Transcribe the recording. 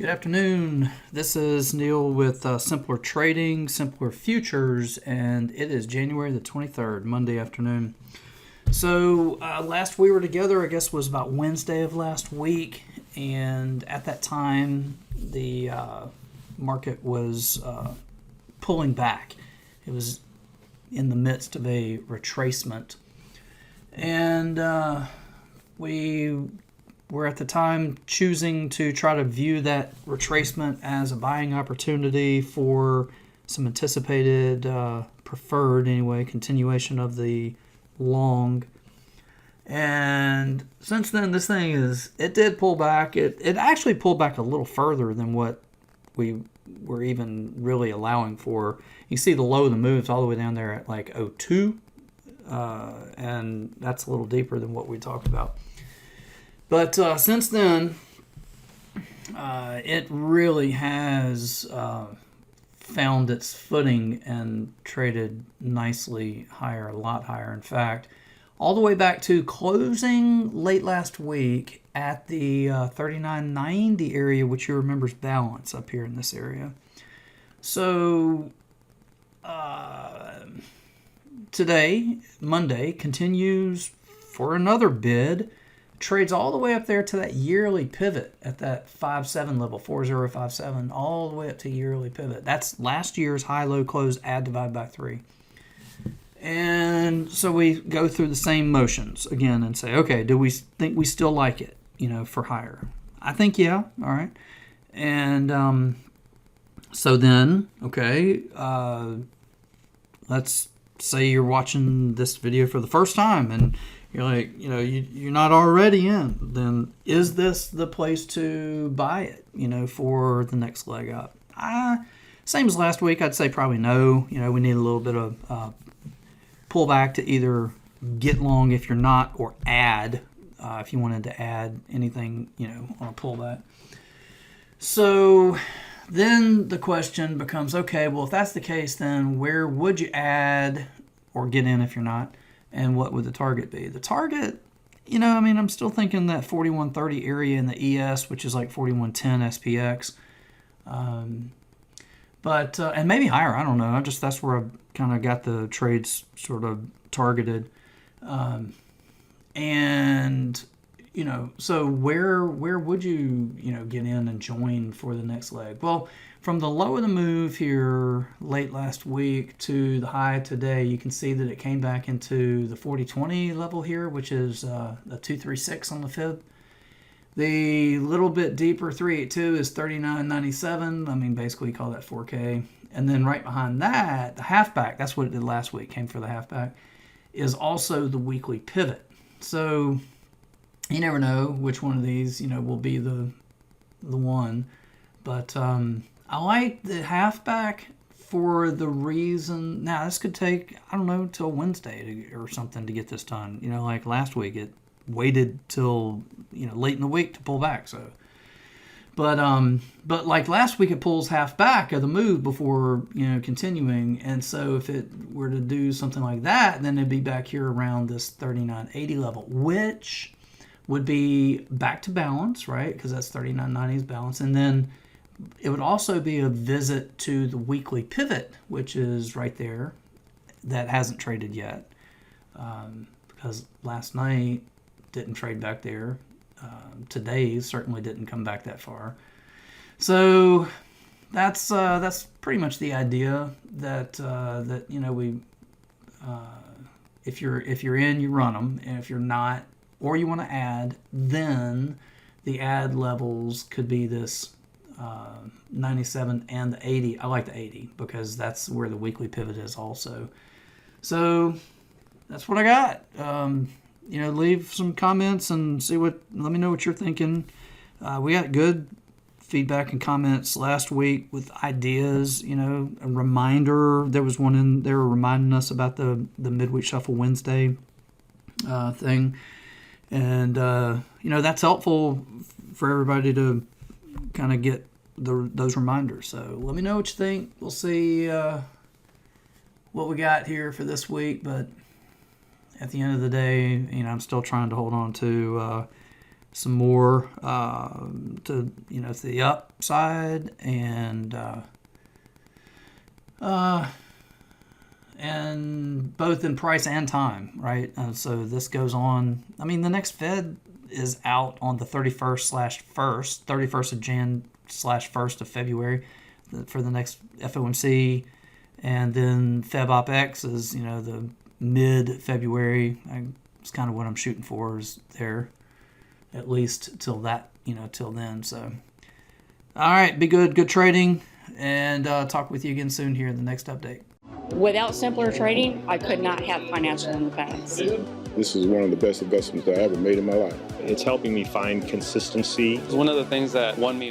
Good afternoon. This is Neil with Simpler Trading, Simpler Futures, and it is January the 23rd, Monday afternoon. So last we were together, I guess, was about Wednesday of last week, and at that time, the market was pulling back. It was in the midst of a retracement, and we were at the time choosing to try to view that retracement as a buying opportunity for some anticipated, preferred anyway, continuation of the long. And since then, this thing it did pull back. It actually pulled back a little further than what we were even really allowing for. You see the low of the moves all the way down there at like 02, and that's a little deeper than what we talked about. But since then, it really has found its footing and traded nicely higher, a lot higher. In fact, all the way back to closing late last week at the 39.90 area, which you remember is balance up here in this area. So today, Monday, continues for another bid. Trades all the way up there to that yearly pivot at that 5.7 level, 4057, all the way up to yearly pivot. That's last year's high-low close, add, divide by 3. And so we go through the same motions again and say, okay, do we think we still like it, for higher? I think, yeah, all right. And so then, okay, let's say you're watching this video for the first time and you're like, you're not already in, then is this the place to buy it, for the next leg up? Same as last week, I'd say probably no. We need a little bit of pullback to either get long if you're not, or add if you wanted to add anything, on a pullback. So then the question becomes, okay, well, if that's the case, then where would you add or get in if you're not? And what would the target be? The target, I'm still thinking that 4130 area in the ES, which is like 4110 SPX. But and maybe higher, I don't know. That's where I've kind of got the trades sort of targeted. And, so where would you, get in and join for the next leg? Well, from the low of the move here late last week to the high today, you can see that it came back into the 4020 level here, which is the 236 on the fib. The little bit deeper 382 is 39.97. Basically you call that 4K. And then right behind that, the halfback, that's what it did last week, came for the halfback, is also the weekly pivot. So you never know which one of these, will be the one. But I like the halfback for the reason. Now, this could take, I don't know, till Wednesday or something to get this done. Like last week, it waited till, late in the week to pull back. So, but like last week, it pulls half back of the move before, continuing. And so if it were to do something like that, then it'd be back here around this 39.80 level, which would be back to balance, right? Because that's 39.90 is balance. And then it would also be a visit to the weekly pivot, which is right there, that hasn't traded yet, because last night didn't trade back there. Today certainly didn't come back that far. So that's pretty much the idea that we if you're in, you run them, and if you're not, or you want to add, then the add levels could be this 97 and the 80. I like the 80 because that's where the weekly pivot is also. So that's what I got. Leave some comments and let me know what you're thinking. We got good feedback and comments last week with ideas, a reminder. There was one in there reminding us about the midweek shuffle Wednesday thing. And, that's helpful for everybody to kind of get those reminders. So let me know what you think. We'll see what we got here for this week. But at the end of the day, I'm still trying to hold on to some more to the upside, and both in price and time, right? So this goes on. I mean, the next Fed is out on the 31st of Jan / 1st of February for the next FOMC, and then Feb OpEx is the mid-February. It's kind of what I'm shooting for, is there at least till then. So all right, be good trading, and talk with you again soon here in the next update. Without simpler trading, I could not have financial independence. This is one of the best investments I ever made in my life. It's helping me find consistency. It's one of the things that won me